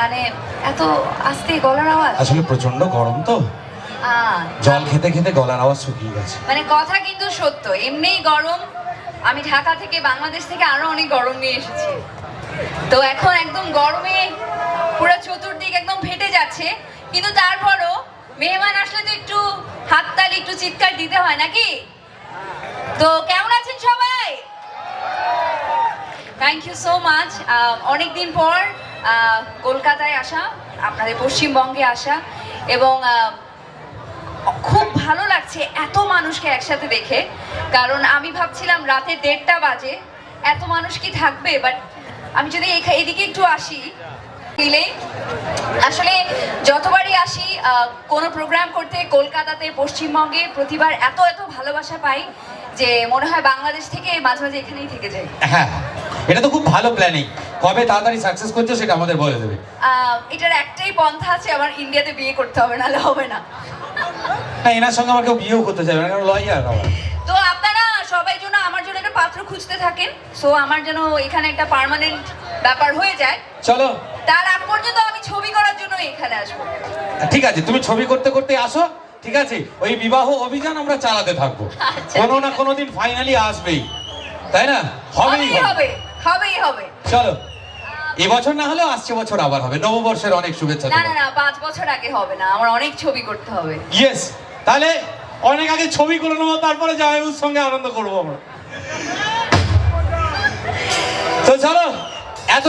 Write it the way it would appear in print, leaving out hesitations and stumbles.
মানে এত আস্তে গলার আওয়াজ? আসলে প্রচন্ড গরম তো, জল খেতে খেতে গলার আওয়াজ শুকিয়ে গেছে। মানে কথা কিন্তু সত্য, এমনিই গরম। আমি ঢাকা থেকে, বাংলাদেশ থেকে আরো অনেক গরম নিয়ে এসেছি, তো এখন একদম গরমে পুরো চতুর্দিক একদম ফেটে যাচ্ছে। কিন্তু তারপরও মেহমান আসলে তো একটু হাততালি, একটু চিৎকার দিতে হয় নাকি? তো কেমন আছেন সবাই? Thank you so much. অনেকদিন পর কলকাতায় আসা, আপনাদের পশ্চিমবঙ্গে আসা, এবং খুব ভালো লাগছে এত মানুষকে একসাথে দেখে। কারণ আমি ভাবছিলাম রাতে 1:30 বাজে এত মানুষ কি থাকবে, বাট আমি যদি এদিকে একটু আসি দিলেই আসলে যতবারই আসি কোনো প্রোগ্রাম করতে কলকাতাতে, পশ্চিমবঙ্গে, প্রতিবার এত এত ভালোবাসা পাই যে মনে হয় বাংলাদেশ থেকে মাঝে মাঝে এখানেই থেকে যাই। হ্যাঁ, এটা তো খুব ভালো প্ল্যানিং। কবে তাড়াতাড়ি সাকসেস করছো সেটা আমাদের বলে দেবে। এটার একটাই পন্থা আছে, আমার ইন্ডিয়াতে বিয়ে করতে হবে, নাহলে হবে না। না, এনার সঙ্গে আমার কেউ বিয়েও করতে চাইবে না, কারণ লয়ার আমার। তো আপনারা সবাই জন্য আমার জন্য একটা পাত্র খুঁজতে থাকেন, সো আমার যেন এখানে একটা পার্মানেন্ট ব্যাপার হয়ে যায়। চলো, তার আগ পর্যন্ত আমি ছবি করার জন্য এখানে আসবো। ঠিক আছে, তুমি ছবি করতে করতে আসো, ঠিক আছে? ওই বিবাহ অভিযান আমরা চালাতে থাকবো, আচ্ছা, কোনো না কোনো দিন ফাইনালি আসবেই, তাই না? হবেই হবে, হবেই হবে। চলো, এবছর না হলেও আসছে বছর আবার হবে। নববর্ষের অনেক শুভেচ্ছা। না না না, 5 বছর আগে হবে না, আমার অনেক ছবি করতে হবে। ইয়েস, তাহলে অনেক আগে ছবি করে নেবো, তারপরে জামাইবাবুর সঙ্গে আনন্দ করবো আমরা। তো চলো, এত